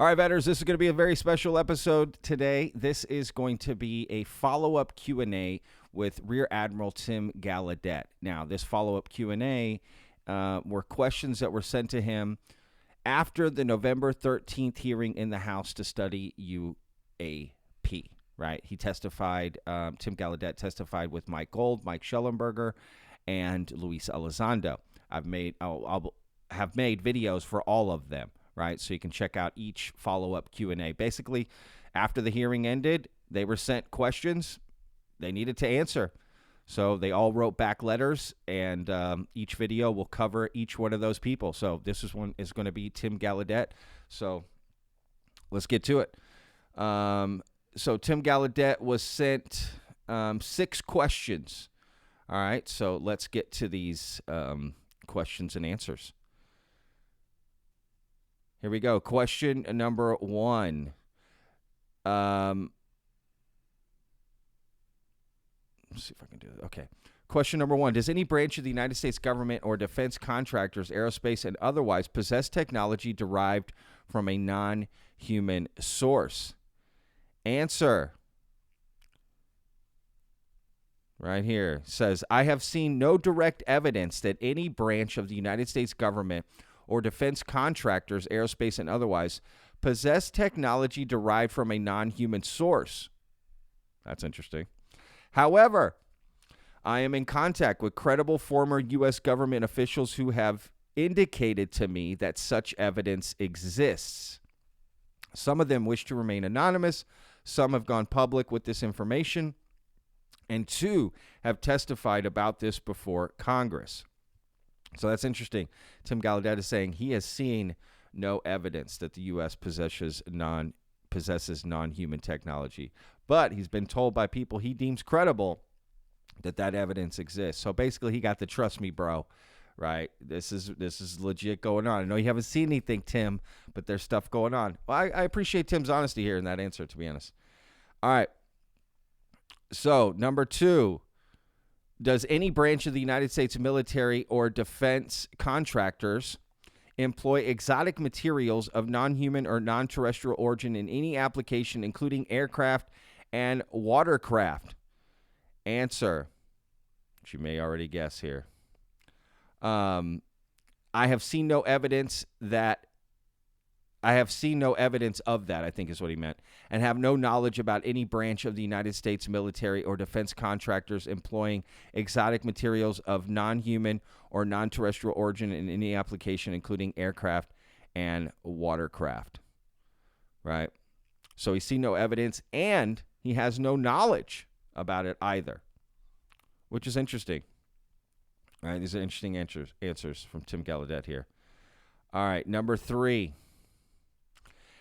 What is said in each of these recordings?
All right, veterans, this is going to be a very special episode today. This is going to be a follow-up Q&A with Rear Admiral Tim Gallaudet. Now, this follow-up Q&A were questions that were sent to him after the November 13th hearing in the House to study UAP, right? He testified, Tim Gallaudet testified with Mike Gold, Mike Schellenberger, and Luis Elizondo. I'll have made videos for all of them, right? So you can check out each follow-up Q&A. Basically, after the hearing ended, they were sent questions they needed to answer. So they all wrote back letters, and each video will cover each one of those people. So this one is going to be Tim Gallaudet. So let's get to it. So Tim Gallaudet was sent 6 questions. All right, so let's get to these questions and answers. Here we go. Question number 1. Let's see if I can do it. Okay. Question number 1. Does any branch of the United States government or defense contractors, aerospace and otherwise, possess technology derived from a non-human source? Answer. Right here says, I have seen no direct evidence that any branch of the United States government or defense contractors, aerospace and otherwise, possess technology derived from a non-human source. That's interesting. However, I am in contact with credible former U.S. government officials who have indicated to me that such evidence exists. Some of them wish to remain anonymous. Some have gone public with this information, and 2 have testified about this before Congress. So that's interesting. Tim Gallaudet is saying he has seen no evidence that the U.S. possesses non-human technology, but he's been told by people he deems credible that evidence exists. So basically, he got the trust me, bro. Right? This is legit going on. I know you haven't seen anything, Tim, but there's stuff going on. Well, I appreciate Tim's honesty here in that answer, to be honest. All right. So number 2. Does any branch of the United States military or defense contractors employ exotic materials of non-human or non-terrestrial origin in any application, including aircraft and watercraft? Answer, which you may already guess here. I have seen no evidence of that, I think is what he meant, and have no knowledge about any branch of the United States military or defense contractors employing exotic materials of non-human or non-terrestrial origin in any application, including aircraft and watercraft. Right? So he's seen no evidence, and he has no knowledge about it either, which is interesting. All right, these are interesting answers from Tim Gallaudet here. All right, number 3.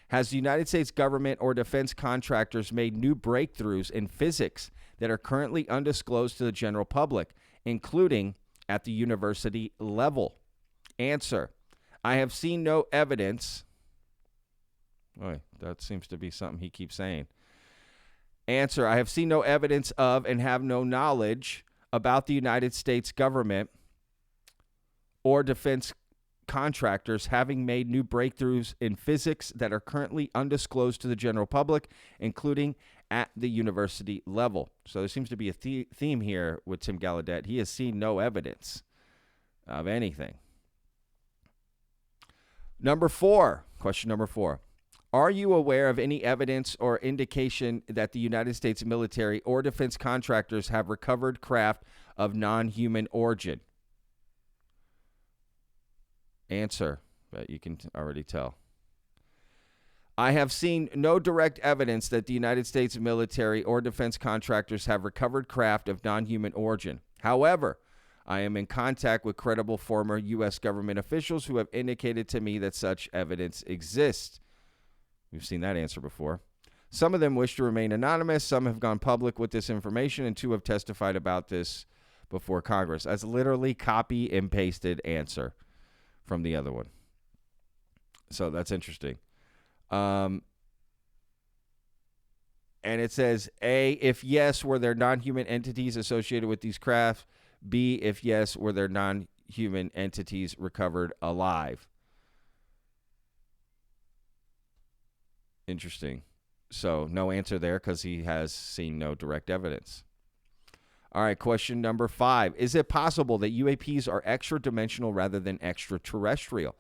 Has the United States government or defense contractors made new breakthroughs in physics that are currently undisclosed to the general public, including at the university level? Answer. I have seen no evidence. Boy, that seems to be something he keeps saying. Answer. I have seen no evidence of and have no knowledge about the United States government or defense contractors having made new breakthroughs in physics that are currently undisclosed to the general public, including at the university level. So there seems to be a theme here with Tim Gallaudet. He has seen no evidence of anything. Number 4, question number 4. Are you aware of any evidence or indication that the United States military or defense contractors have recovered craft of non-human origin? Answer, but you can already tell. I have seen no direct evidence that the United States military or defense contractors have recovered craft of non-human origin. However, I am in contact with credible former U.S. government officials who have indicated to me that such evidence exists. We've seen that answer before. Some of them wish to remain anonymous. Some have gone public with this information, and 2 have testified about this before Congress. That's literally copy and pasted answer from the other one. So that's interesting. And it says, A, if yes, were there non-human entities associated with these craft? B, if yes, were there non-human entities recovered alive? Interesting. So no answer there because he has seen no direct evidence. All right, question number 5. Is it possible that UAPs are extra-dimensional rather than extraterrestrial?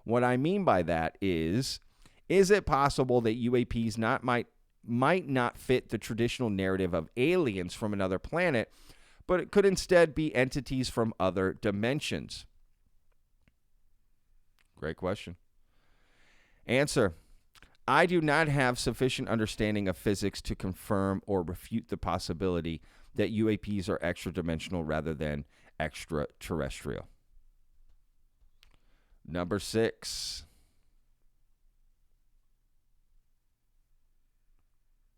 What I mean by that is it possible that UAPs might not fit the traditional narrative of aliens from another planet, but it could instead be entities from other dimensions? Great question. Answer. I do not have sufficient understanding of physics to confirm or refute the possibility that UAPs are extra-dimensional rather than extraterrestrial. Number 6.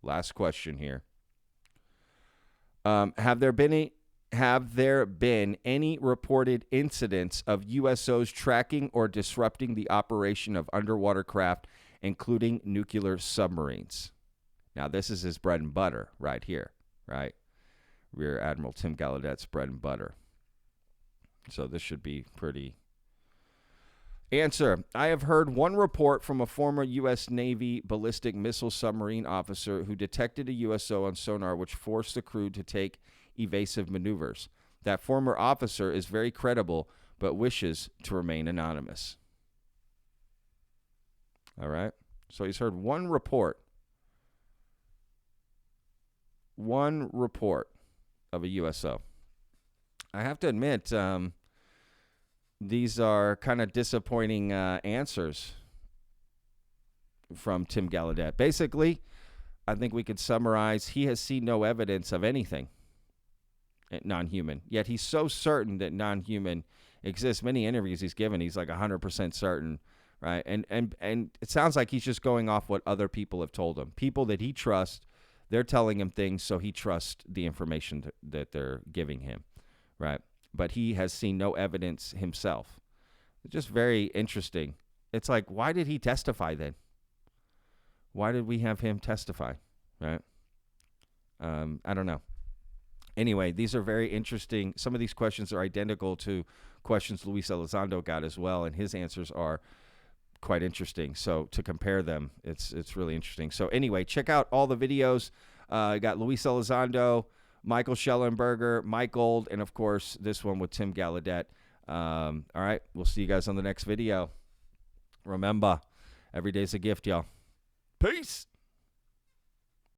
Last question here. Have there been any reported incidents of USOs tracking or disrupting the operation of underwater craft, including nuclear submarines? Now, this is his bread and butter right here, right? Rear Admiral Tim Gallaudet's bread and butter. So this should be pretty. Answer. I have heard one report from a former U.S. Navy ballistic missile submarine officer who detected a USO on sonar which forced the crew to take evasive maneuvers. That former officer is very credible but wishes to remain anonymous. All right. So he's heard one report of a USO. I have to admit, these are kind of disappointing answers from Tim Gallaudet. Basically, I think we could summarize, he has seen no evidence of anything non-human, yet he's so certain that non-human exists. Many interviews he's given, he's like 100% certain, right? And it sounds like he's just going off what other people have told him. People that he trusts, they're telling him things, so he trusts the information that they're giving him, right? But he has seen no evidence himself. It's just very interesting. It's like, why did he testify then? Why did we have him testify, right? I don't know. Anyway, these are very interesting. Some of these questions are identical to questions Luis Elizondo got as well, and his answers are quite interesting. So to compare them, it's really interesting. So anyway, check out all the videos. I got Luis Elizondo, Michael Schellenberger, Mike Gold, and, of course, this one with Tim Gallaudet. All right, we'll see you guys on the next video. Remember, every day's a gift, y'all. Peace.